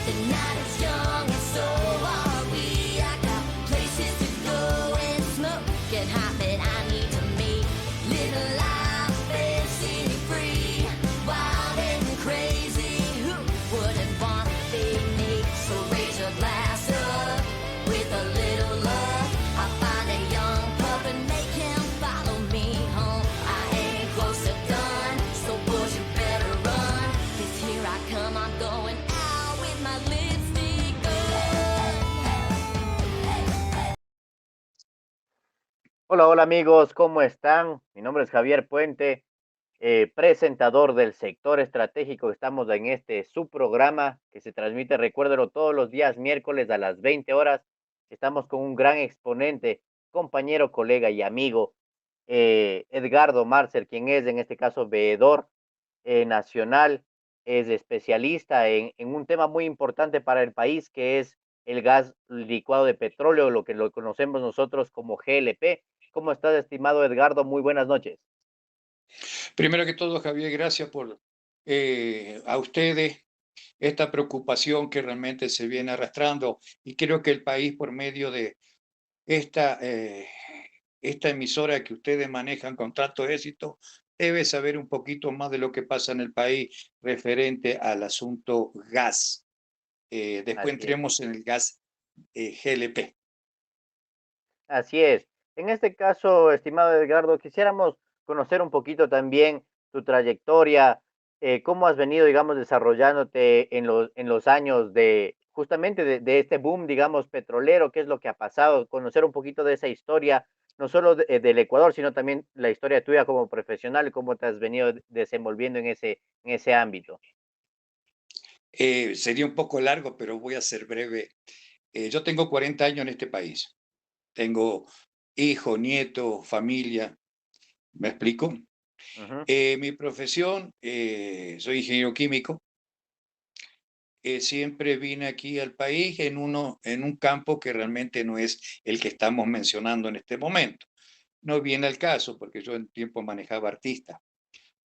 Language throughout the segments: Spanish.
The night is young and so are we. I got places to go and smoke get hot, but I need to meet. Living life fancy free, wild and crazy. Who wouldn't want to be me? So raise your glass up with a little love. I find a young pup and make him follow me home. I ain't close to done, so boys you better run. 'Cause here I come, I'm going out with my lipstick on. Hola, hola amigos, ¿cómo están? Mi nombre es Javier Puente, presentador del sector estratégico. Estamos en este subprograma que se transmite, recuérdelo, todos los días miércoles a las 20 horas. Estamos con un gran exponente, compañero, colega y amigo, Edgardo Marcel, quien es en este caso veedor nacional, es especialista en un tema muy importante para el país, que es el gas licuado de petróleo, lo que lo conocemos nosotros como GLP. ¿Cómo estás, estimado Edgardo? Muy buenas noches. Primero que todo, Javier, gracias por a ustedes esta preocupación que realmente se viene arrastrando y creo que el país por medio de esta, esta emisora que ustedes manejan con tanto éxito debe saber un poquito más de lo que pasa en el país referente al asunto gas. Después Así es. entremos en el gas GLP. Así es. En este caso, estimado Edgardo, quisiéramos conocer un poquito también tu trayectoria, cómo has venido, digamos, desarrollándote en los años de justamente de este boom, digamos, petrolero, qué es lo que ha pasado, conocer un poquito de esa historia, no solo del Ecuador, sino también la historia tuya como profesional, cómo te has venido desenvolviendo en ese ámbito. Sería un poco largo, pero voy a ser breve. Yo tengo 40 años en este país. Tengo hijo, nieto, familia. ¿Me explico? Ujú. Mi profesión, soy ingeniero químico. Siempre vine aquí al país en un campo que realmente no es el que estamos mencionando en este momento. No viene al caso porque yo en tiempo manejaba artistas.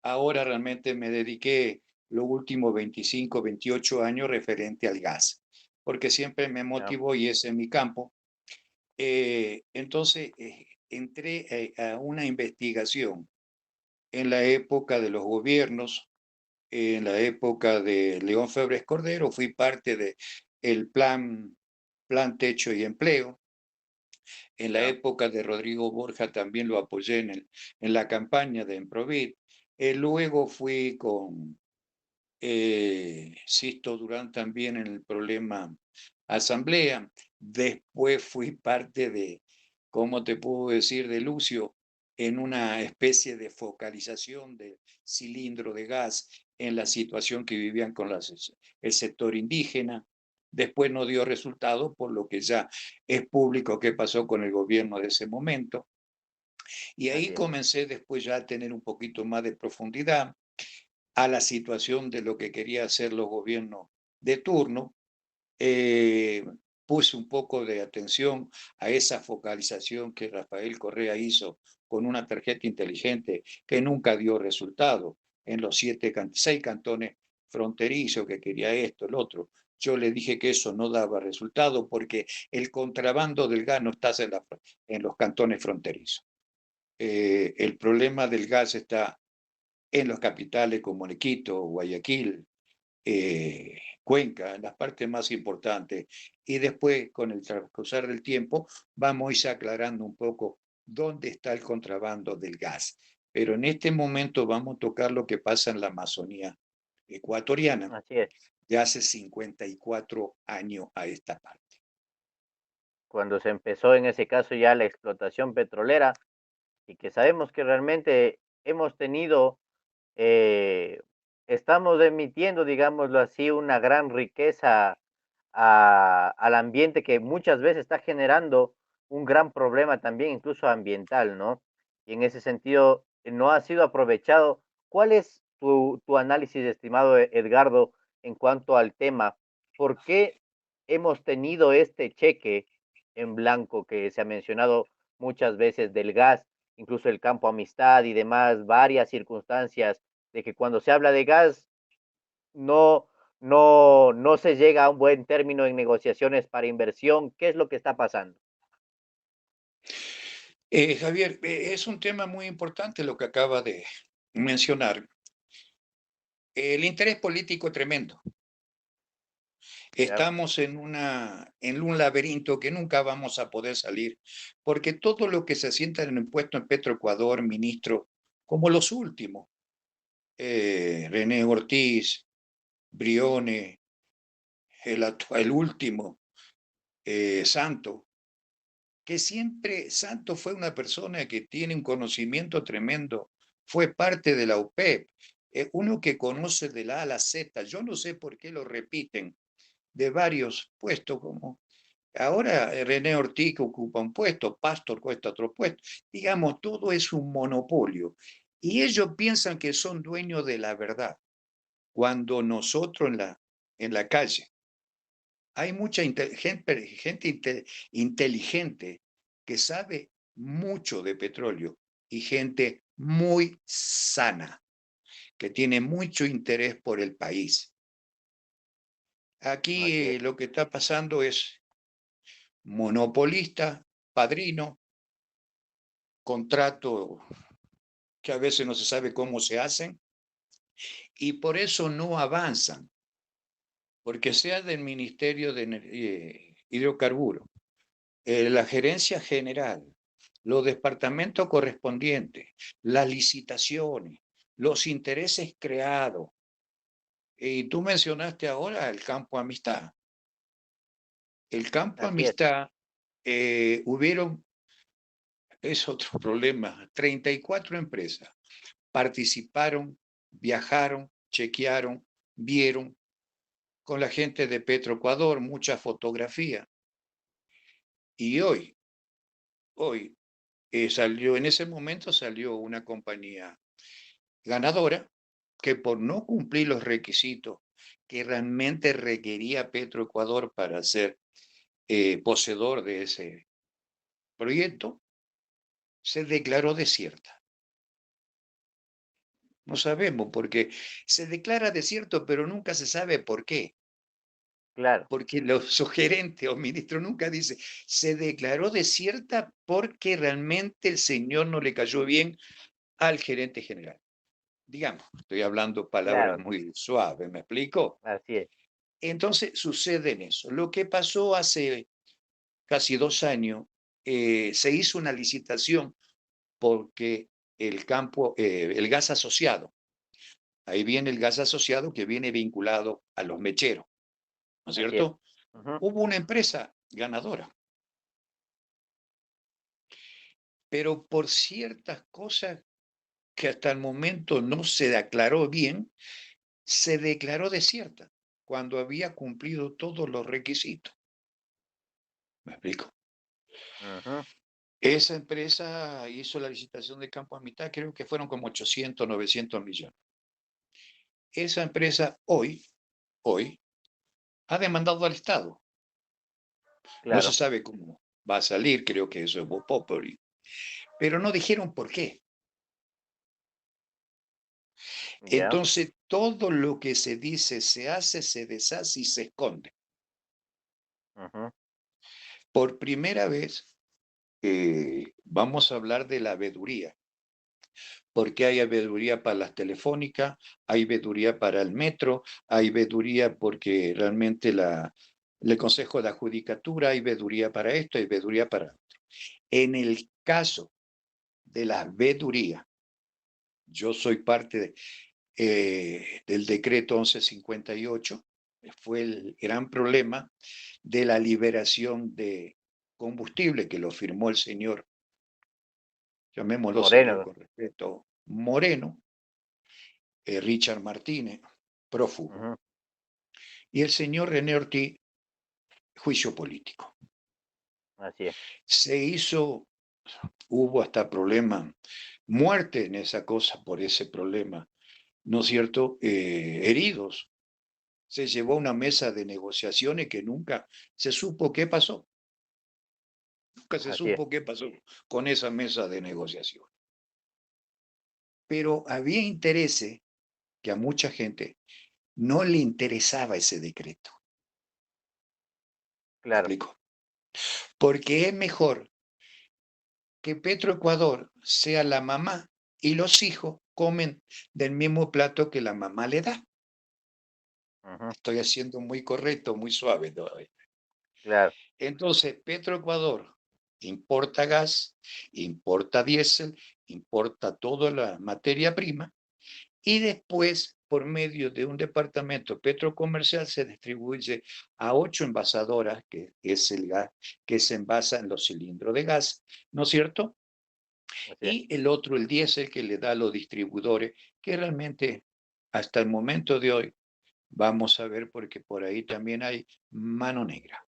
Ahora realmente me dediqué los últimos 25, 28 años referente al gas, porque siempre me Ya, motivó y ese es mi campo. Entonces, entré a una investigación en la época de los gobiernos, en la época de León Febres Cordero, fui parte de el plan Techo y Empleo. En la ya, época de Rodrigo Borja también lo apoyé en la campaña de Emprovit. Luego fui con Sisto Durán también en el problema Asamblea. Después fui parte de, ¿cómo te puedo decir?, de Lucio, en una especie de focalización del cilindro de gas en la situación que vivían con el sector indígena. Después no dio resultado, por lo que ya es público qué pasó con el gobierno de ese momento. Y ahí así es. comencé después ya a tener un poquito más de profundidad a la situación de lo que quería hacer los gobiernos de turno. eh, Puse un poco de atención a esa focalización que Rafael Correa hizo con una tarjeta inteligente que nunca dio resultado en los 6 cantones fronterizos que quería esto, el otro. Yo le dije que eso no daba resultado porque el contrabando del gas no está en los cantones fronterizos. El problema del gas está en las capitales como Quito, Guayaquil, Cuenca, en las partes más importantes. Y después, con el transcurrir del tiempo, vamos a ir aclarando un poco dónde está el contrabando del gas. Pero en este momento vamos a tocar lo que pasa en la Amazonía ecuatoriana Así es. de hace 54 años a esta parte. Cuando se empezó en ese caso ya la explotación petrolera y que sabemos que realmente hemos tenido, eh, estamos emitiendo, digámoslo así, una gran riqueza al ambiente que muchas veces está generando un gran problema también, incluso ambiental, ¿no? Y en ese sentido, no ha sido aprovechado. ¿Cuál es tu análisis, estimado Edgardo, en cuanto al tema? ¿Por qué hemos tenido este cheque en blanco que se ha mencionado muchas veces del gas, incluso el campo amistad y demás, varias circunstancias de que cuando se habla de gas no, no se llega a un buen término en negociaciones para inversión. ¿Qué es lo que está pasando? Javier, es un tema muy importante lo que acaba de mencionar. El interés político es tremendo. Ya, Estamos en un laberinto que nunca vamos a poder salir, porque todo lo que se sienta en el puesto en Petroecuador, ministro, como los últimos, René Ortiz, Briones, el último, Santo, que siempre Santo fue una persona que tiene un conocimiento tremendo, fue parte de la UPEP, uno que conoce de la A a la Z. Yo no sé por qué lo repiten de varios puestos, como ahora René Ortiz que ocupa un puesto, Pastor cuesta otro puesto. Digamos, todo es un monopolio. Y ellos piensan que son dueños de la verdad, cuando nosotros en la calle hay mucha gente inteligente que sabe mucho de petróleo y gente muy sana, que tiene mucho interés por el país. Aquí así es. lo que está pasando es monopolista, padrino, contrato que a veces no se sabe cómo se hacen y por eso no avanzan, porque sea del Ministerio de Hidrocarburos, la gerencia general, los departamentos correspondientes, las licitaciones, los intereses creados. Y tú mencionaste ahora el campo Amistad. El campo Así es. Amistad, hubieron, es otro problema, 34 empresas participaron, viajaron, chequearon, vieron con la gente de Petroecuador, mucha fotografía. Y hoy salió, en ese momento salió una compañía ganadora que por no cumplir los requisitos que realmente requería Petroecuador para ser poseedor de ese proyecto, se declaró desierta. No sabemos por qué. Se declara desierto, pero nunca se sabe por qué. Claro, Porque los sugerentes o ministro nunca dice, se declaró desierta porque realmente el señor no le cayó bien al gerente general. Digamos, estoy hablando palabras claro, muy suaves, ¿me explico? así es. Entonces sucede en eso. Lo que pasó hace casi 2 años, se hizo una licitación porque el gas asociado, ahí viene el gas asociado que viene vinculado a los mecheros, ¿no es Así es. cierto? Ujú. Hubo una empresa ganadora, pero por ciertas cosas que hasta el momento no se aclaró bien, se declaró desierta cuando había cumplido todos los requisitos. ¿Me explico? Ujú. Esa empresa hizo la licitación de campo a mitad, creo que fueron como 800, 900 millones. Esa empresa hoy, ha demandado al Estado. No se Claro, sabe cómo va a salir, creo que eso es voz populi, pero no dijeron por qué. ya. Entonces, todo lo que se dice, se hace, se deshace y se esconde. Ujú. Por primera vez, vamos a hablar de la veeduría, porque hay veeduría para las telefónicas, hay veeduría para el metro, hay veeduría porque realmente el Consejo de Adjudicatura, hay veeduría para esto, hay veeduría para otro. En el caso de la veeduría, yo soy parte del decreto 1158, fue el gran problema de la liberación de combustible que lo firmó el señor, llamémoslo señor Moreno. con respeto, Moreno, Richard Martínez, prófugo, Ujú. y el señor René Ortiz, juicio político. Así es. Se hizo, hubo hasta problema, muerte en esa cosa por ese problema, ¿no es cierto? Heridos. Se llevó a una mesa de negociaciones que nunca se supo qué pasó. Nunca se Así es. supo qué pasó con esa mesa de negociación. Pero había intereses que a mucha gente no le interesaba ese decreto. ¿Me claro. explico? Porque es mejor que Petroecuador sea la mamá y los hijos comen del mismo plato que la mamá le da. Ujú, Estoy haciendo muy correcto, muy suave todavía. claro. Entonces, Petroecuador importa gas, importa diésel, importa toda la materia prima y después, por medio de un departamento petrocomercial, se distribuye a 8 envasadoras, que es el gas que se envasa en los cilindros de gas, ¿no es cierto? Así es. Y el otro, el diésel, que le da a los distribuidores, que realmente hasta el momento de hoy vamos a ver porque por ahí también hay mano negra.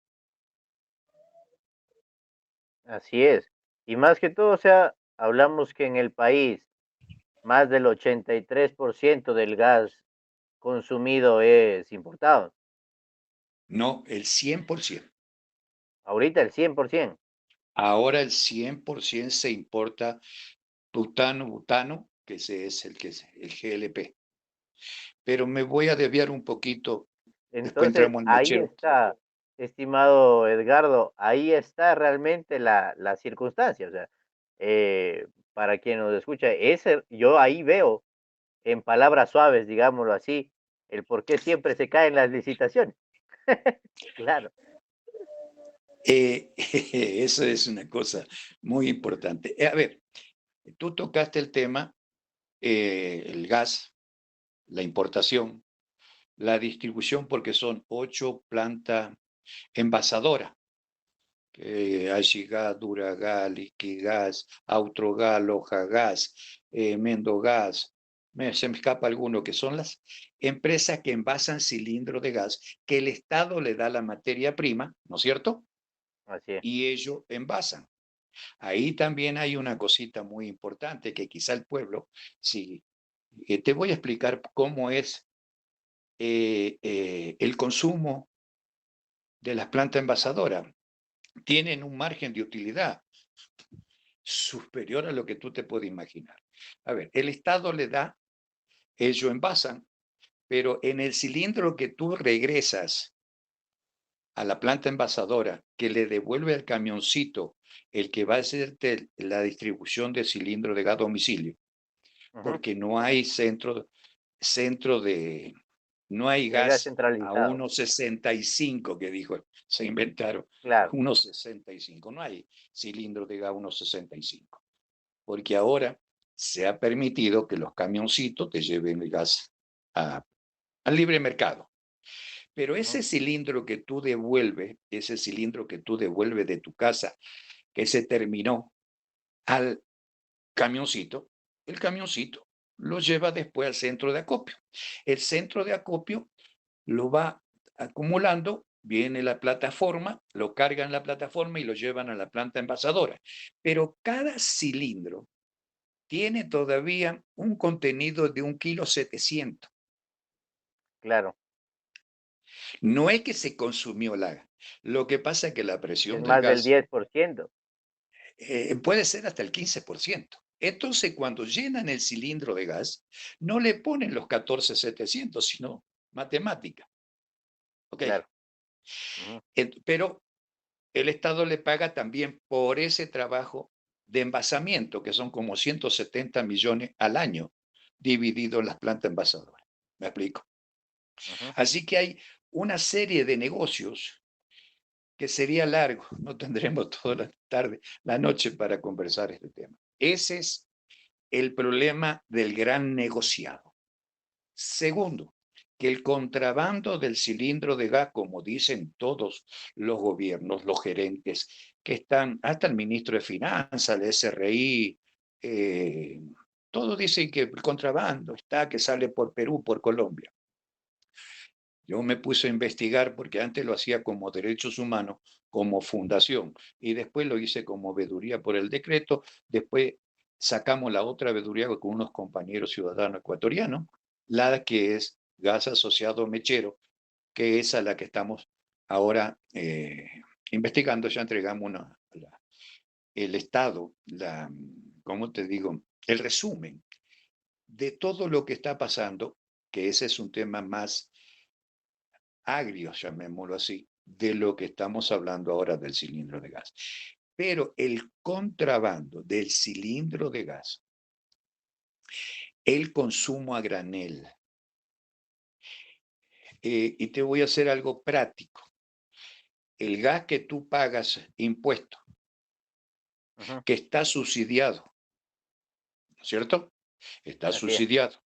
Así es. Y más que todo, o sea, hablamos que en el país más del 83% del gas consumido es importado. No, el 100%. Ahorita el 100%. Ahora el 100% se importa butano, que ese es el GLP. Pero me voy a desviar un poquito, después Entonces, entramos al ahí mechero. está, estimado Edgardo, ahí está realmente la circunstancia. O sea, para quien nos escucha, yo ahí veo, en palabras suaves, digámoslo así, el por qué siempre se caen las licitaciones. Claro, Eso es una cosa muy importante. A ver, tú tocaste el tema, el gas, la importación, la distribución, porque son 8 plantas envasadoras. Achigas, Duragas, Liquigas, Autrogas, Lojagas, Mendogas, se me escapa alguno, que son las empresas que envasan cilindros de gas, que el Estado le da la materia prima, ¿no es cierto? así es. Y ellos envasan. Ahí también hay una cosita muy importante que quizá el pueblo, si te voy a explicar cómo es el consumo de las plantas envasadoras. Tienen un margen de utilidad superior a lo que tú te puedes imaginar. A ver, el Estado le da, ellos envasan, pero en el cilindro que tú regresas a la planta envasadora, que le devuelve al camioncito el que va a hacerte la distribución de cilindro de gas a domicilio, Ujú. porque no hay centro de, no hay De gas gas a centralizado. 1,65 que dijo, se inventaron Claro. 1,65, no hay cilindro de gas a 1,65, porque ahora se ha permitido que los camioncitos te lleven el gas a- al libre mercado. Pero Ujú, ese cilindro que tú devuelves, ese cilindro que tú devuelves de tu casa, que se terminó al camioncito, el camioncito lo lleva después al centro de acopio. El centro de acopio lo va acumulando, viene la plataforma, lo cargan en la plataforma y lo llevan a la planta envasadora. Pero cada cilindro tiene todavía un contenido de 1,7 kilos. claro. No es que se consumió la. Lo que pasa es que la Es presión del más del gas 10%. puede ser hasta el 15%. Entonces, cuando llenan el cilindro de gas, no le ponen los 14,700, sino matemática. ¿Ok? Claro. Ujú, Pero el Estado le paga también por ese trabajo de envasamiento, que son como 170 millones al año, dividido en las plantas envasadoras. ¿Me explico? ujú. Así que hay una serie de negocios que sería largo, no tendremos toda la tarde, la noche para conversar este tema. Ese es el problema del gran negociado. Segundo, que el contrabando del cilindro de gas, como dicen todos los gobiernos, los gerentes, que están, hasta el ministro de Finanzas, el SRI, eh, todos dicen que el contrabando está, que sale por Perú, por Colombia. Yo me puse a investigar porque antes lo hacía como derechos humanos, como fundación, y después lo hice como veeduría por el decreto. Después sacamos la otra veeduría con unos compañeros ciudadanos ecuatorianos, la que es gas asociado mechero, que es a la que estamos ahora investigando. Ya entregamos el estado, ¿cómo te digo? El resumen de todo lo que está pasando, que ese es un tema más agrios, llamémoslo así, de lo que estamos hablando ahora del cilindro de gas. Pero el contrabando del cilindro de gas, el consumo a granel, y te voy a hacer algo práctico. El gas que tú pagas impuesto, Ujú, que está subsidiado, ¿no es cierto? Está así es. subsidiado.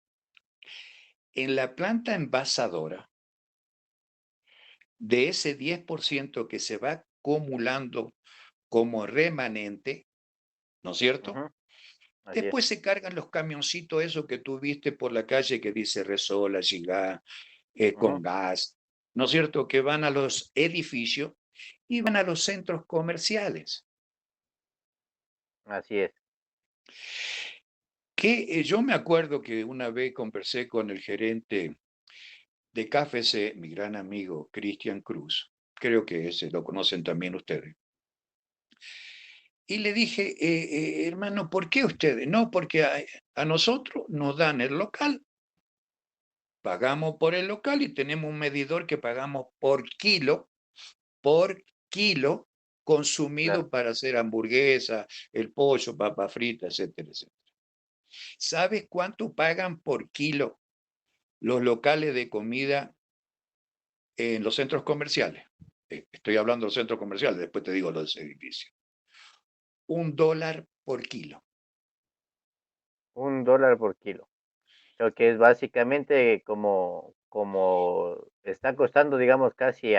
En la planta envasadora, de ese 10% que se va acumulando como remanente, ¿no es cierto? Ujú, así es. Después se cargan los camioncitos, esos que tú viste por la calle que dice Resol, Gigá, Ujú, con gas, ¿no es cierto? Que van a los edificios y van a los centros comerciales. así es. Que yo me acuerdo que una vez conversé con el gerente de KFC, mi gran amigo Cristian Cruz, creo que ese lo conocen también ustedes. Y le dije, hermano, ¿por qué ustedes? No, porque a nosotros nos dan el local, pagamos por el local y tenemos un medidor que pagamos por kilo Claro. consumido para hacer hamburguesa, el pollo, papa frita, etcétera, etcétera. ¿Sabes cuánto pagan por kilo los locales de comida en los centros comerciales? Estoy hablando de los centros comerciales, después te digo los edificios. $1 por kilo. $1 por kilo. Lo que es básicamente como está costando, digamos, casi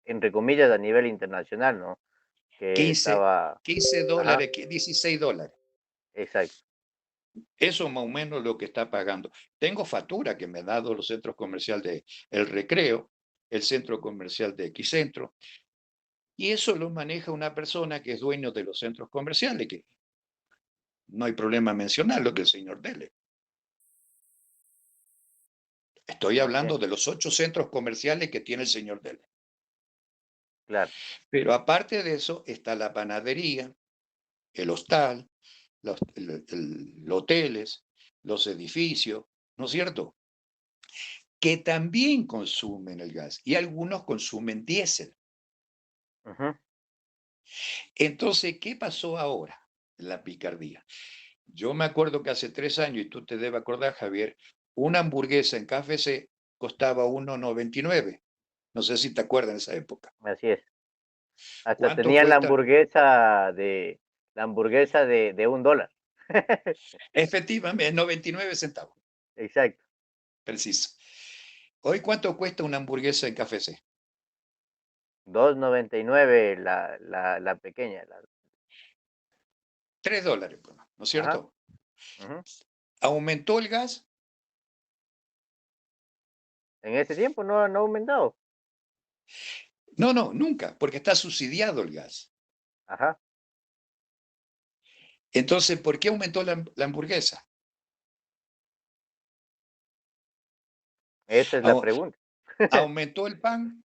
entre comillas, a nivel internacional, ¿no? Que 15, estaba, 15 ajá, dólares, $16. exacto. Eso más o menos lo que está pagando. Tengo factura que me ha dado los centros comerciales de El Recreo, el centro comercial de Xcentro, y eso lo maneja una persona que es dueño de los centros comerciales, que no hay problema mencionarlo, que el señor Dele. Estoy Así es, hablando de los 8 centros comerciales que tiene el señor Dele. claro. Pero aparte de eso está la panadería, el hostal, los hoteles, los edificios, ¿no es cierto? Que también consumen el gas y algunos consumen diésel. Ujú, Entonces, ¿qué pasó ahora? La picardía. Yo me acuerdo que hace 3 años, y tú te debes acordar, Javier, una hamburguesa en KFC costaba 1,99. No sé si te acuerdas de esa época. así es. Hasta ¿Cuánto tenían cuesta? la hamburguesa de $1. Efectivamente, 99 centavos, Exacto. preciso. Hoy, ¿cuánto cuesta una hamburguesa en KFC? 2.99 la pequeña, $3, pues, ¿no es ajá, cierto? ujú. ¿Aumentó el gas? En ese tiempo no ha aumentado. No, no, nunca, porque está subsidiado el gas. Ajá, Entonces, ¿por qué aumentó la hamburguesa? esa es la Au- pregunta. ¿Aumentó el pan?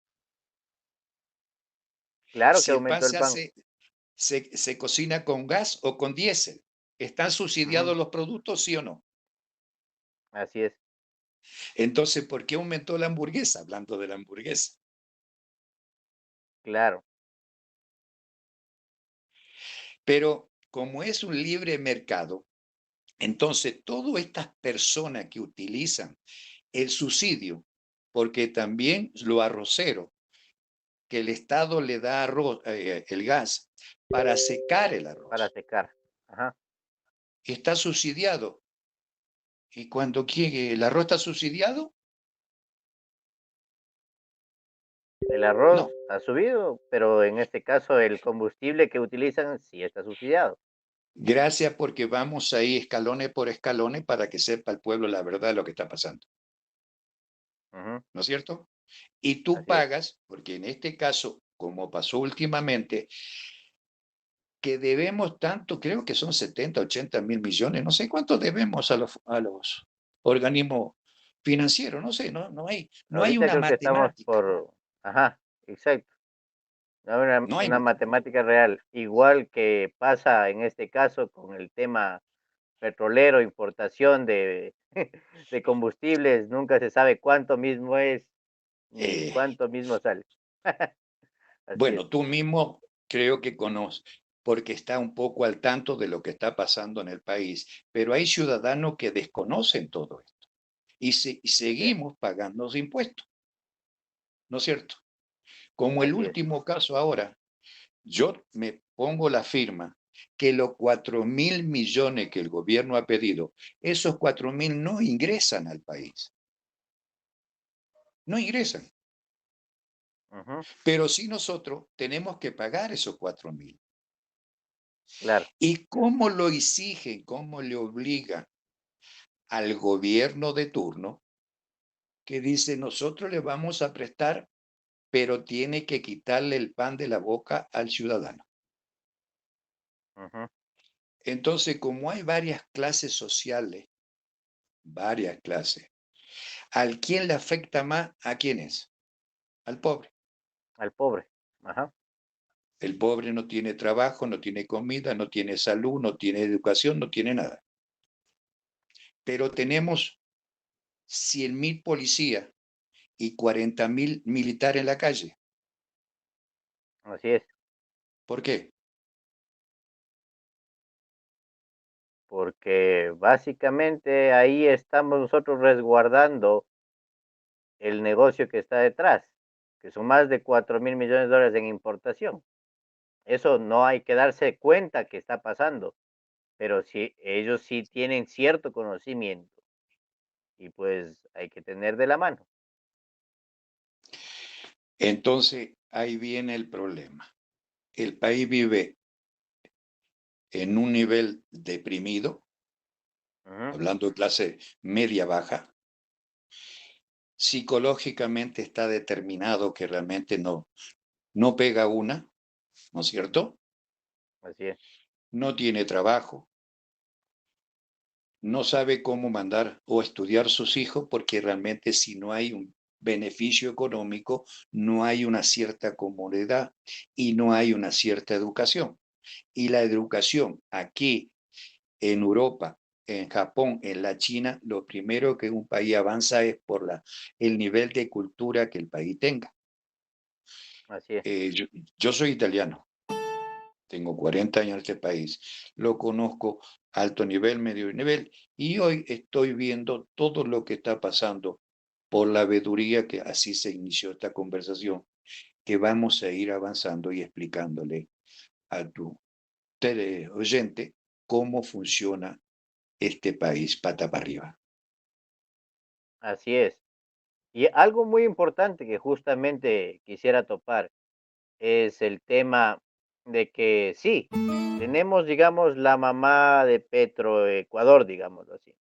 Claro que Si el pan aumentó el pan. se cocina con gas o con diésel. ¿Están Ujú, subsidiados los productos, sí o no? así es, Entonces, ¿por qué aumentó la hamburguesa? Hablando de la hamburguesa. claro. Pero como es un libre mercado, entonces todas estas personas que utilizan el subsidio, porque también lo arrocero, que el Estado le da el gas para secar el Para arroz, secar. Ajá. está subsidiado. Y cuando el arroz está subsidiado, El arroz no. ha subido, pero en este caso el combustible que utilizan sí está subsidiado. Gracias porque vamos ahí escalones por escalones para que sepa el pueblo la verdad de lo que está pasando, Ujú, ¿no es cierto? Y tú así es. pagas, porque en este caso, como pasó últimamente, que debemos tanto, creo que son 70, 80 mil millones, no sé cuánto debemos a los organismos financieros, no sé, no hay Ahorita una creo que estamos matemática, por, ajá, exacto. No hay no hay una matemática. matemática real, igual que pasa en este caso con el tema petrolero, importación de, de combustibles, nunca se sabe cuánto mismo es, Ni Eh, cuánto mismo sale. Así es, bueno, tú mismo creo que conoces, porque está un poco al tanto de lo que está pasando en el país, pero hay ciudadanos que desconocen todo esto y sí, seguimos pagando los impuestos, ¿no es cierto? Como el así es. último caso ahora, yo me pongo la firma que los 4.000 millones que el gobierno ha pedido, esos 4.000 no ingresan al país, no ingresan, Ujú, pero sí nosotros tenemos que pagar esos 4.000. claro, ¿Y cómo lo exigen, cómo le obligan al gobierno de turno que dice nosotros le vamos a prestar, pero tiene que quitarle el pan de la boca al ciudadano? ujú, Entonces, como hay varias clases sociales, varias clases, ¿al quién le afecta más? ¿A quién es? Al pobre. al pobre. Ajá, El pobre no tiene trabajo, no tiene comida, no tiene salud, no tiene educación, no tiene nada. Pero tenemos 100.000 policías y 40.000 militares en la calle. así es, ¿Por qué? porque básicamente ahí estamos nosotros resguardando el negocio que está detrás, que son más de 4.000 millones de dólares en importación. Eso no hay que darse cuenta que está pasando, pero sí, ellos sí tienen cierto conocimiento y pues hay que tener de la mano. Entonces, ahí viene el problema. El país vive en un nivel deprimido, Ujú, hablando de clase media baja. Psicológicamente está determinado que realmente no pega una, ¿no es cierto? así es, No tiene trabajo, no sabe cómo mandar o estudiar sus hijos porque realmente si no hay un beneficio económico, no hay una cierta comodidad y no hay una cierta educación. Y la educación aquí en Europa, en Japón, en la China, lo primero que un país avanza es por el nivel de cultura que el país tenga. así es, Yo soy italiano, tengo 40 años en este país, lo conozco alto nivel, medio nivel, y hoy estoy viendo todo lo que está pasando por la veeduría que así se inició esta conversación, que vamos a ir avanzando y explicándole a tu oyente cómo funciona este país pata para arriba. así es. Y algo muy importante que justamente quisiera topar es el tema de que sí, tenemos, digamos, la mamá de Petroecuador, digámoslo así.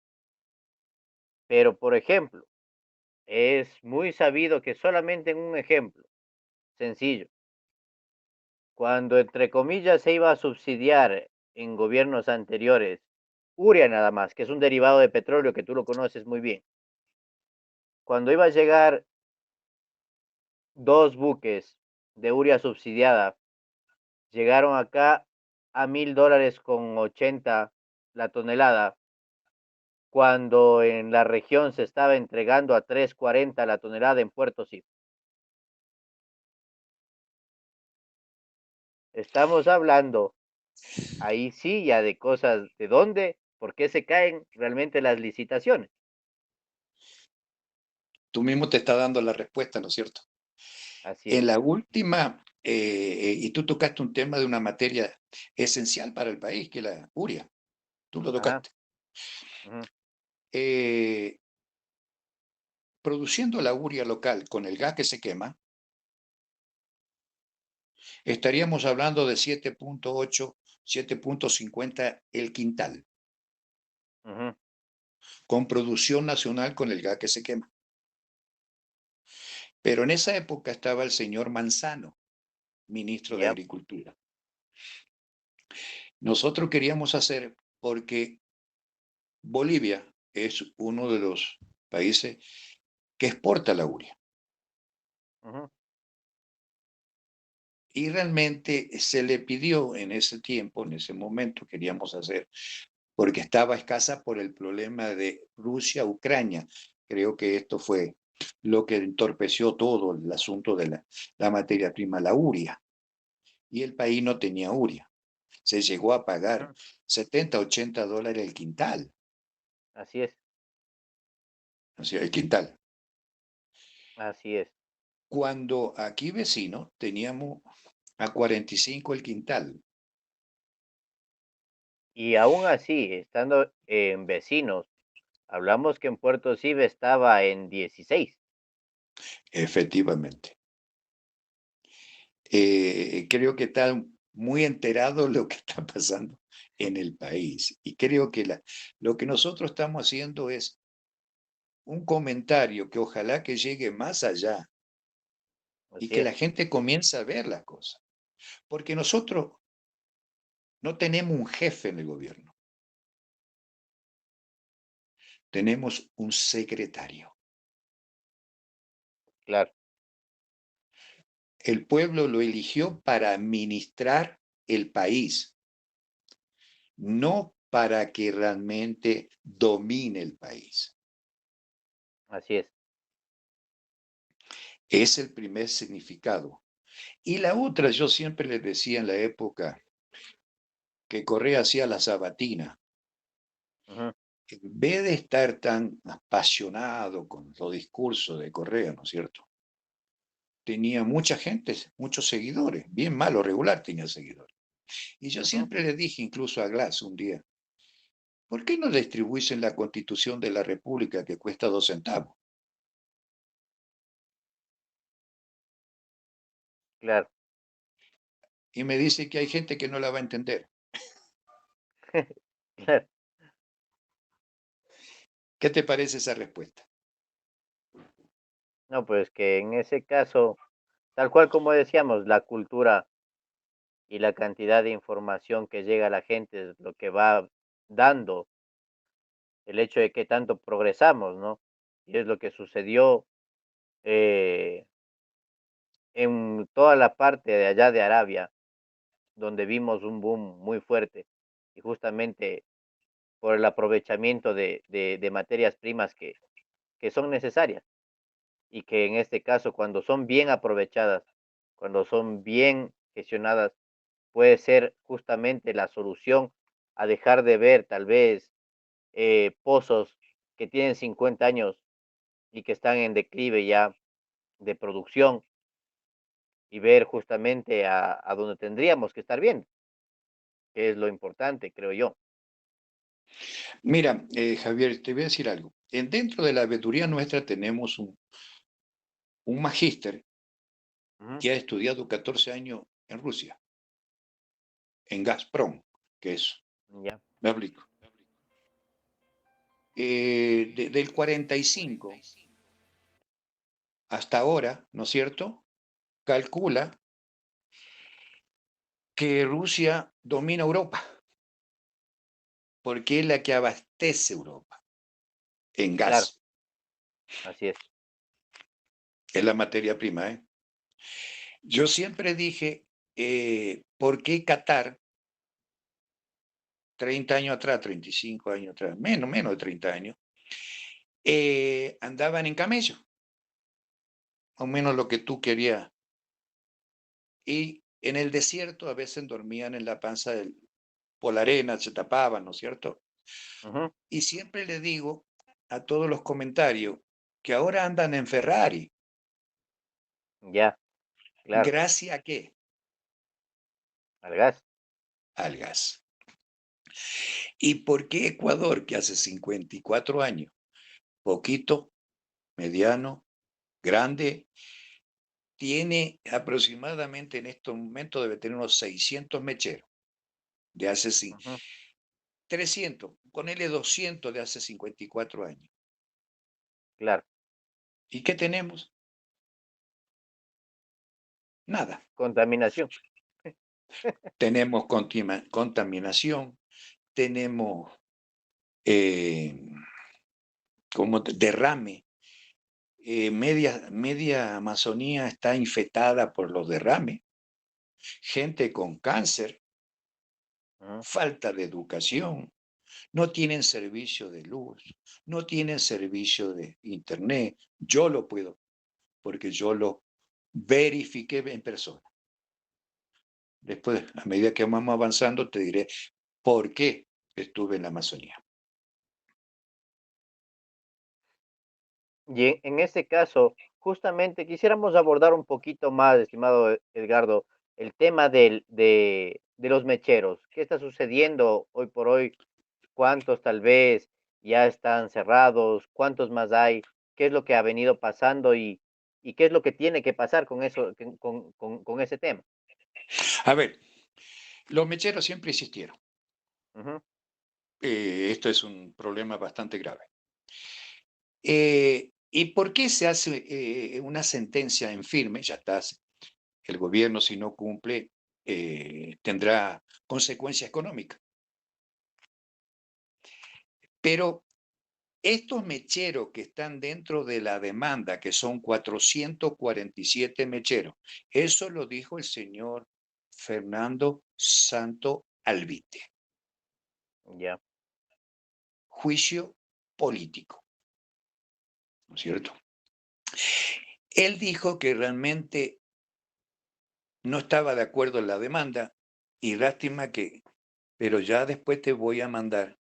Pero, por ejemplo, es muy sabido que solamente en un ejemplo sencillo, cuando entre comillas se iba a subsidiar en gobiernos anteriores, Uria nada más, que es un derivado de petróleo que tú lo conoces muy bien. Cuando iba a llegar dos buques de Uria subsidiada, llegaron acá a $1.000 con 80 la tonelada, cuando en la región se estaba entregando a 3.40 la tonelada en Puerto Sif. Estamos hablando ahí sí ya de cosas de dónde, por qué se caen realmente las licitaciones. Tú mismo te estás dando la respuesta, ¿no es cierto? Así En es. la última, y tú tocaste un tema de una materia esencial para el país, que es la uria. Tú lo Ajá. tocaste. Ujú, Eh, Produciendo la uria local con el gas que se quema, estaríamos hablando de 7.8, 7.50 el quintal, ujú, con producción nacional con el gas que se quema. Pero en esa época estaba el señor Manzano, ministro de ya. Agricultura. Nosotros queríamos hacer, porque Bolivia es uno de los países que exporta la urea. Ujú, Y realmente se le pidió en ese tiempo, en ese momento, queríamos hacer, porque estaba escasa por el problema de Rusia-Ucrania. Creo que esto fue lo que entorpeció todo el asunto de la materia prima, la urea. Y el país no tenía urea. Se llegó a pagar ujú, 70, $80 el quintal, así es, o sea, el quintal. así es. Cuando aquí vecino teníamos a 45 el quintal. Y aún así, estando en vecinos, hablamos que en Puerto Sive estaba en 16. Efectivamente. Creo que está muy enterado lo que está pasando en el país. Y creo que lo que nosotros estamos haciendo es un comentario que ojalá que llegue más allá y Así que la es, gente comience a ver las cosas. Porque nosotros no tenemos un jefe en el gobierno, tenemos un secretario. claro, El pueblo lo eligió para administrar el país, no para que realmente domine el país. así es. Es el primer significado. Y la otra, yo siempre les decía en la época que Correa hacía la sabatina, Ujú, en vez de estar tan apasionado con los discursos de Correa, ¿no es cierto? Tenía mucha gente, muchos seguidores, bien malo, regular tenía seguidores. Y yo ujú, siempre le dije incluso a Glass un día, ¿por qué no distribuyen la Constitución de la República que cuesta 2 centavos? claro, Y me dice que hay gente que no la va a entender. claro. ¿Qué te parece esa respuesta? No, pues que en ese caso, tal cual como decíamos, la cultura y la cantidad de información que llega a la gente es lo que va dando el hecho de que tanto progresamos, ¿no? Y es lo que sucedió eh, en toda la parte de allá de Arabia, donde vimos un boom muy fuerte y justamente por el aprovechamiento de materias primas que son necesarias y que en este caso cuando son bien aprovechadas, cuando son bien gestionadas, puede ser justamente la solución a dejar de ver tal vez pozos que tienen 50 años y que están en declive ya de producción y ver justamente a donde tendríamos que estar viendo, que es lo importante, creo yo. Mira, Javier, te voy a decir algo. Dentro de la veeduría nuestra tenemos un magíster Ujú, que ha estudiado 14 años en Rusia, en Gazprom, que es, ya, me explico. Del 45 hasta ahora, ¿no es cierto? Calcula que Rusia domina Europa, porque es la que abastece Europa en claro, gas, así es. es la materia prima, ¿eh? Yo siempre dije, ¿por qué Qatar, 30 años atrás, 35 años atrás, menos de 30 años, andaban en camello, o menos lo que tú querías? Y en el desierto a veces dormían en la panza por la arena, se tapaban, ¿no es cierto? Ujú, Y siempre le digo a todos los comentarios que ahora andan en Ferrari. ya, claro, ¿Gracias a qué? al gas. Al gas. ¿Y por qué Ecuador, que hace 54 años, poquito, mediano, grande, tiene aproximadamente en estos momentos, debe tener unos 600 mecheros de hace Ujú, 300, ponele 200 de hace 54 años? claro, ¿Y qué tenemos? Nada. contaminación. Tenemos contaminación, tenemos eh, como derrame. Media Amazonía está infectada por los derrames, gente con cáncer, Ujú, falta de educación, no tienen servicio de luz, no tienen servicio de internet. Yo lo puedo, porque yo lo verifiqué en persona. Después, a medida que vamos avanzando, te diré por qué estuve en la Amazonía. Y en ese caso, justamente quisiéramos abordar un poquito más, estimado Edgardo, el tema de los mecheros. ¿Qué está sucediendo hoy por hoy? ¿Cuántos tal vez ya están cerrados? ¿Cuántos más hay? ¿Qué es lo que ha venido pasando y qué es lo que tiene que pasar con eso, con ese tema? A ver, los mecheros siempre existieron. Ujú. Esto es un problema bastante grave. ¿Y por qué se hace una sentencia en firme? Ya está, el gobierno si no cumple tendrá consecuencia económica. Pero estos mecheros que están dentro de la demanda, que son 447 mecheros, eso lo dijo el señor Fernando Santo Albite, Ya. juicio político, ¿no es cierto? Él dijo que realmente no estaba de acuerdo en la demanda y lástima que, pero ya después te voy a mandar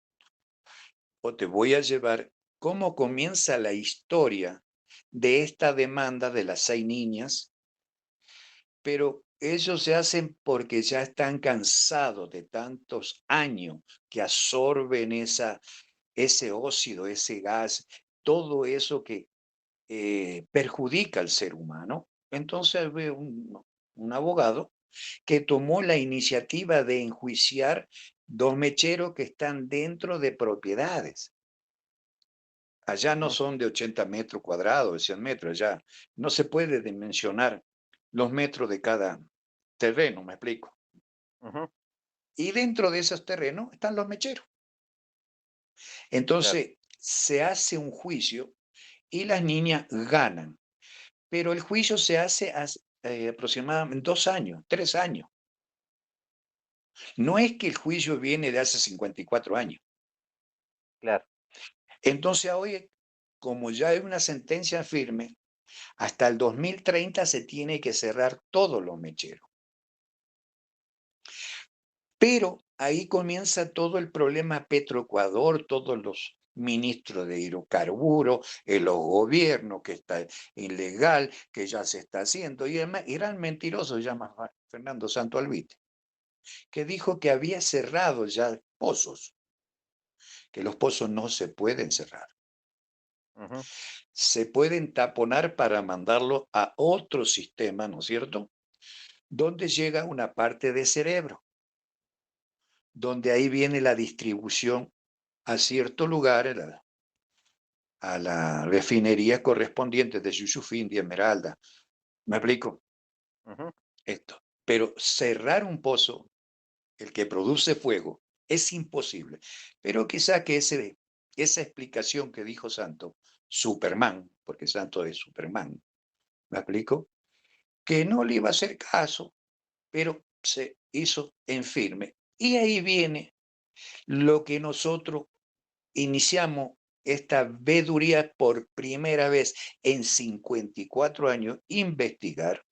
o te voy a llevar cómo comienza la historia de esta demanda de las 6 niñas, pero ellos se hacen porque ya están cansados de tantos años que absorben ese óxido, ese gas, todo eso que perjudica al ser humano. Entonces ve un abogado que tomó la iniciativa de enjuiciar 2 mecheros que están dentro de propiedades. Allá no Ujú. son de 80 metros cuadrados, de 100 metros, allá no se puede dimensionar los metros de cada terreno, me explico. Ujú. Y dentro de esos terrenos están los mecheros. Claro. Entonces se hace un juicio y las niñas ganan, pero el juicio se hace aproximadamente 2 años, 3 años. No es que el juicio viene de hace 54 años. Claro. Entonces hoy, como ya hay una sentencia firme, hasta el 2030 se tiene que cerrar todos los mecheros. Pero ahí comienza todo el problema Petroecuador, todos los ministros de hidrocarburos, los gobiernos, que está ilegal, que ya se está haciendo. Y además, eran mentirosos, llama Fernando Santo Albite, que dijo que había cerrado ya pozos, que los pozos no se pueden cerrar. Ujú. Se pueden taponar para mandarlo a otro sistema, ¿no es cierto? Donde llega una parte de cerebro, donde ahí viene la distribución a cierto lugar, a la refinería correspondiente de Yusufín de Esmeralda. ¿Me explico? Ujú. Esto. Pero cerrar un pozo, el que produce fuego, es imposible. Pero quizá que esa explicación que dijo Santo, Superman, porque Santo es Superman, ¿me explico? Que no le iba a hacer caso, pero se hizo en firme. Y ahí viene lo que nosotros iniciamos esta veeduría por primera vez en 54 años, investigar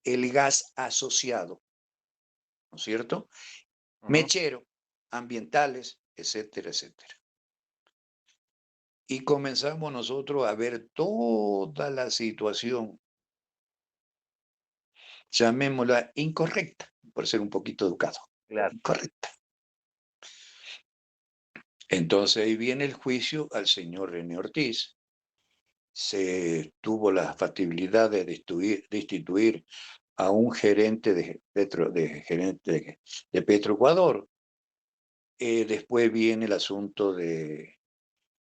el gas asociado, ¿no es cierto? Ujú. Mechero, ambientales, etcétera, etcétera. Y comenzamos nosotros a ver toda la situación, llamémosla incorrecta, por ser un poquito educado, Claro. incorrecta. Entonces ahí viene el juicio al señor René Ortiz. Se tuvo la factibilidad de destituir a un gerente de Petroecuador. Después viene el asunto de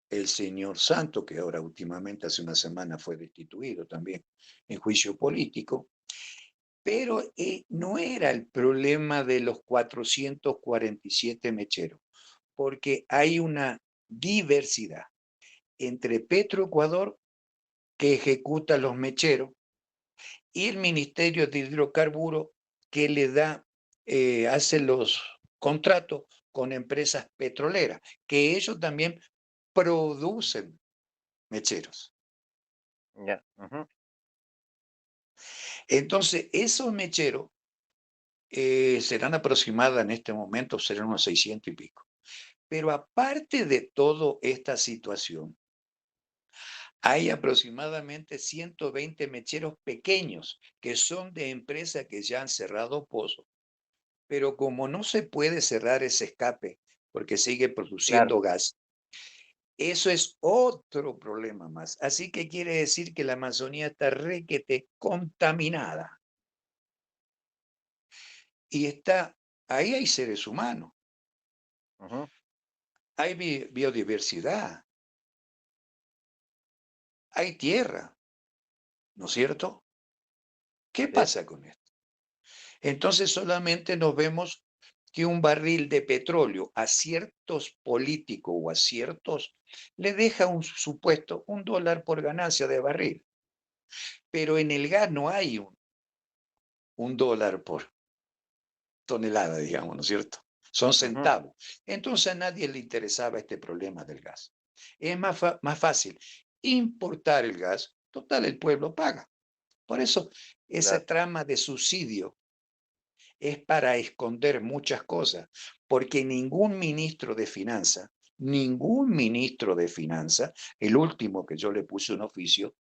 el señor Santo, que ahora últimamente hace una semana fue destituido también en juicio político. Pero no era el problema de los 447 mecheros, porque hay una diversidad entre Petroecuador, que ejecuta los mecheros, y el Ministerio de Hidrocarburos, que le da, hace los contratos con empresas petroleras, que ellos también producen mecheros. Ya. Ujú. Entonces, esos mecheros serán aproximadas en este momento, serán unos 600 y pico. Pero aparte de toda esta situación, hay aproximadamente 120 mecheros pequeños que son de empresas que ya han cerrado pozos. Pero como no se puede cerrar ese escape porque sigue Claro. produciendo gas, eso es otro problema más. Así que quiere decir que la Amazonía está requete contaminada y ahí hay seres humanos, Ujú. hay biodiversidad, hay tierra, ¿no es cierto? ¿Qué Así es. pasa con esto? Entonces solamente nos vemos que un barril de petróleo a ciertos políticos o a ciertos le deja un supuesto $1 por ganancia de barril, pero en el gas no hay un dólar por tonelada, digamos, ¿no es cierto? Son Ujú. centavos. Entonces a nadie le interesaba este problema del gas. Es más fácil importar el gas, total, el pueblo paga. Por eso esa Claro. trama de subsidio es para esconder muchas cosas, porque ningún ministro de finanzas, el último que yo le puse un oficio,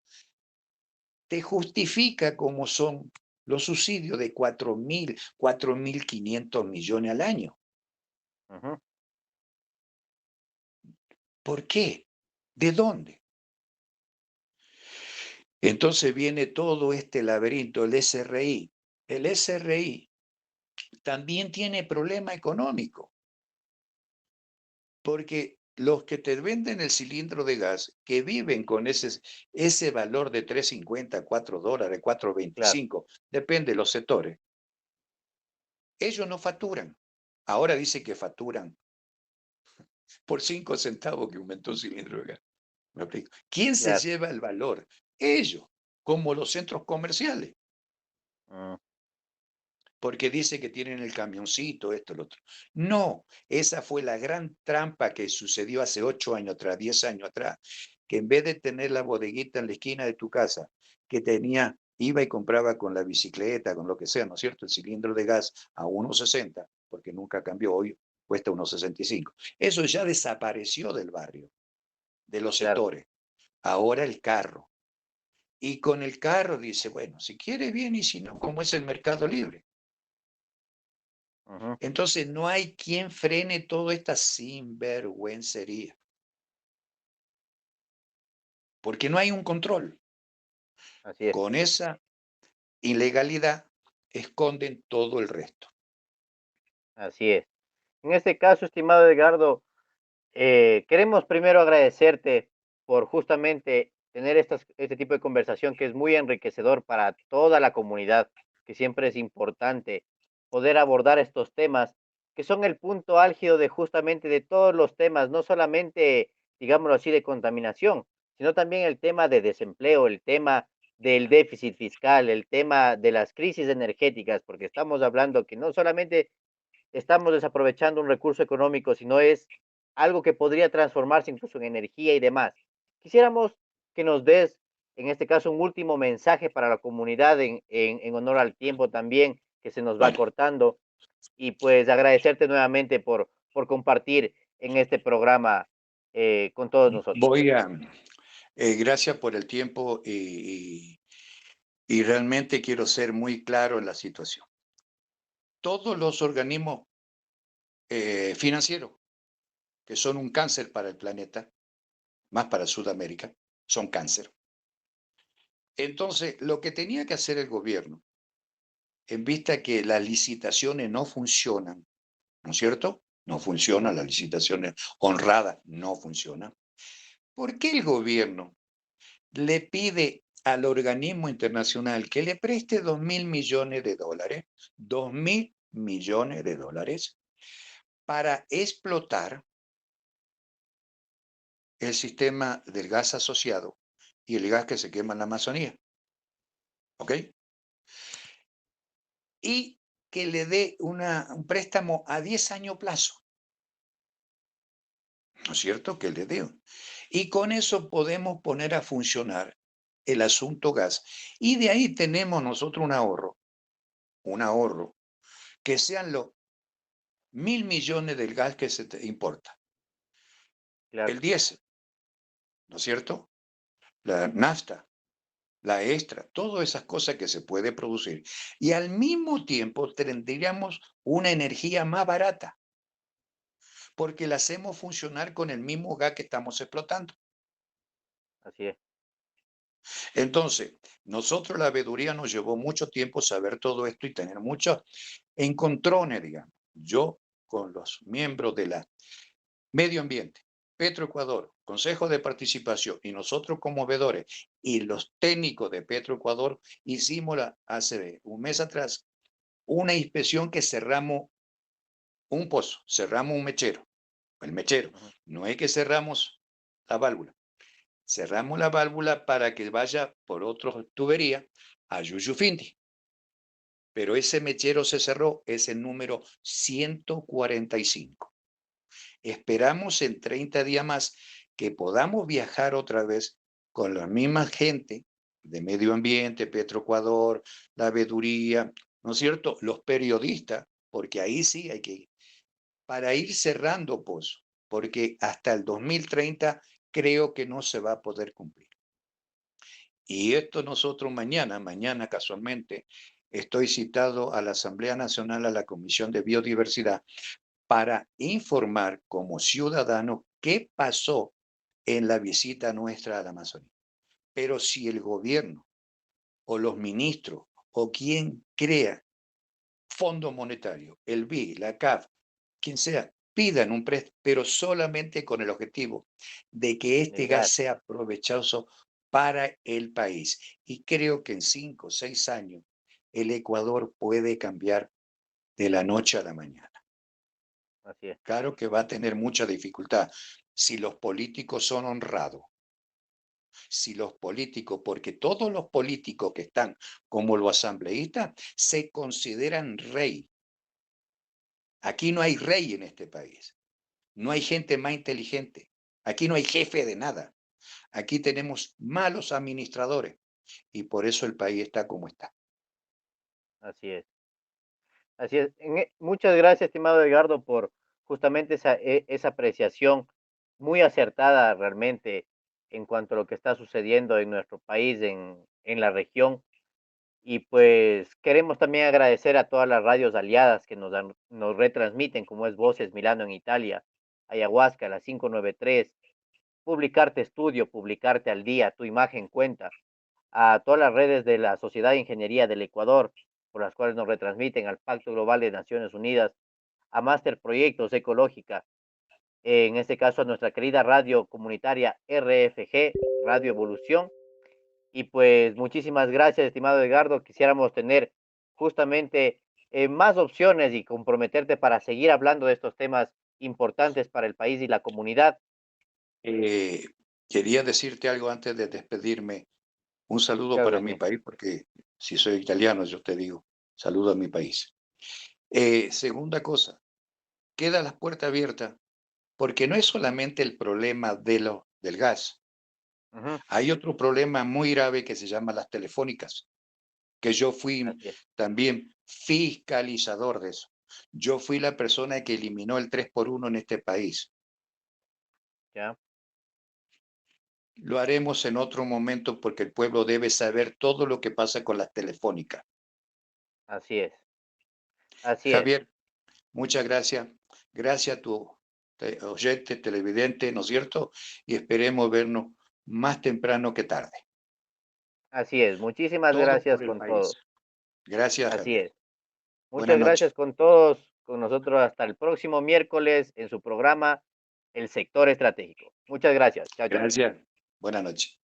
te justifica cómo son los subsidios de 4.500 millones al año. Ujú. ¿Por qué? ¿De dónde? Entonces viene todo este laberinto, el SRI. El SRI también tiene problema económico, porque los que te venden el cilindro de gas, que viven con ese valor de 3.50, $4, Claro. 4.25, depende de los sectores, ellos no facturan. Ahora dice que facturan por 5 centavos que aumentó el cilindro de gas. ¿Me explico? ¿Quién se Claro. lleva el valor? Ellos, como los centros comerciales, Mm. porque dice que tienen el camioncito, esto, lo otro. No, esa fue la gran trampa que sucedió hace 8 años atrás, 10 años atrás, que en vez de tener la bodeguita en la esquina de tu casa, que iba y compraba con la bicicleta, con lo que sea, ¿no es cierto? El cilindro de gas a 1.60, porque nunca cambió, hoy cuesta 1.65. Eso ya desapareció del barrio, de los Claro. sectores. Ahora el carro. Y con el carro dice, bueno, si quiere bien y si no, como es el mercado libre. Ujú. Entonces no hay quien frene toda esta sinvergüencería, porque no hay un control. Así es. Con esa ilegalidad esconden todo el resto. Así es. En este caso, estimado Edgardo, queremos primero agradecerte por justamente tener este tipo de conversación que es muy enriquecedor para toda la comunidad, que siempre es importante poder abordar estos temas, que son el punto álgido de justamente de todos los temas, no solamente, digámoslo así, de contaminación, sino también el tema de desempleo, el tema del déficit fiscal, el tema de las crisis energéticas, porque estamos hablando que no solamente estamos desaprovechando un recurso económico, sino es algo que podría transformarse incluso en energía y demás. Quisiéramos que nos des, en este caso, un último mensaje para la comunidad en honor al tiempo también, que se nos va Bueno, cortando, y pues agradecerte nuevamente por compartir en este programa con todos nosotros. voy a, gracias por el tiempo y realmente quiero ser muy claro en la situación. Todos los organismos financieros, que son un cáncer para el planeta, más para Sudamérica, son cáncer. Entonces, lo que tenía que hacer el gobierno, en vista que las licitaciones no funcionan, ¿no es cierto? No funcionan Ujú. las licitaciones honradas, no funcionan. ¿Por qué el gobierno le pide al organismo internacional que le preste 2.000 millones de dólares, 2.000 millones de dólares, para explotar el sistema del gas asociado y el gas que se quema en la Amazonía? ¿Ok? Y que le dé un préstamo a 10 años plazo. ¿no es cierto? Que le dé. Y con eso podemos poner a funcionar el asunto gas. Y de ahí tenemos nosotros un ahorro, que sean los 1.000 millones del gas que se importa. Claro, El diésel, ¿no es cierto? La nafta, la extra, todas esas cosas que se puede producir. Y al mismo tiempo tendríamos una energía más barata, porque la hacemos funcionar con el mismo gas que estamos explotando. así es. Entonces, nosotros la veeduría nos llevó mucho tiempo saber todo esto y tener muchos encontrones, digamos. Yo con los miembros de la Medio Ambiente, Petroecuador, Consejo de Participación y nosotros como veedores y los técnicos de Petroecuador hicimos hace un mes atrás una inspección que cerramos un pozo, cerramos un mechero, el mechero. Ujú. No es que cerramos la válvula, cerramos la válvula para que vaya por otra tubería a Yuyufindi. Pero ese mechero se cerró, es el número 145. Esperamos en 30 días más que podamos viajar otra vez con la misma gente de medio ambiente, Petroecuador, la veeduría, ¿no es cierto? Los periodistas, porque ahí sí hay que, para ir cerrando pozo, porque hasta el 2030 creo que no se va a poder cumplir. Y esto nosotros mañana casualmente, estoy citado a la Asamblea Nacional, a la Comisión de Biodiversidad, para informar como ciudadano qué pasó en la visita nuestra a la Amazonía. Pero si el gobierno o los ministros o quien crea Fondo Monetario, el BI, la CAF, quien sea, pidan un préstamo, pero solamente con el objetivo de que este El gas gas, sea provechoso para el país. Y creo que en 5 o 6 años el Ecuador puede cambiar de la noche a la mañana. así es. Claro que va a tener mucha dificultad si los políticos son honrados, si los políticos, porque todos los políticos que están como los asambleístas se consideran rey. Aquí no hay rey en este país, no hay gente más inteligente, aquí no hay jefe de nada, aquí tenemos malos administradores y por eso el país está como está. Así es. Así es. Muchas gracias, estimado Edgardo, por justamente esa apreciación muy acertada realmente en cuanto a lo que está sucediendo en nuestro país, en la región. Y pues queremos también agradecer a todas las radios aliadas que nos retransmiten, como es Voces Milano en Italia, Ayahuasca, la 593, Publicarte Estudio, Publicarte al Día, Tu Imagen Cuenta, a todas las redes de la Sociedad de Ingeniería del Ecuador, por las cuales nos retransmiten al Pacto Global de Naciones Unidas, a Master Proyectos Ecológica, en este caso a nuestra querida radio comunitaria RFG, Radio Evolución. Y pues muchísimas gracias, estimado Edgardo. Quisiéramos tener justamente más opciones y comprometerte para seguir hablando de estos temas importantes para el país y la comunidad. Eh, Quería decirte algo antes de despedirme. Un saludo Claro para que mi sí. país, porque si soy italiano, yo te digo, saludo a mi país. Segunda cosa, queda las puertas abiertas, porque no es solamente el problema del gas. Ujú, Hay otro problema muy grave que se llama las telefónicas, que yo fui así es. también fiscalizador de eso. Yo fui la persona que eliminó el 3x1 en este país. Ya, Lo haremos en otro momento porque el pueblo debe saber todo lo que pasa con las telefónicas. así es. Así es. Javier, muchas gracias. Gracias a tu oyente, televidente, ¿no es cierto? Y esperemos vernos más temprano que tarde. Así es. Muchísimas Todo gracias por el con todos. país. Gracias, Así Javier. es. Buenas Muchas noches. gracias con todos, con nosotros hasta el próximo miércoles en su programa El Sector Estratégico. Muchas gracias. Chao, chao. Gracias. Buenas noches.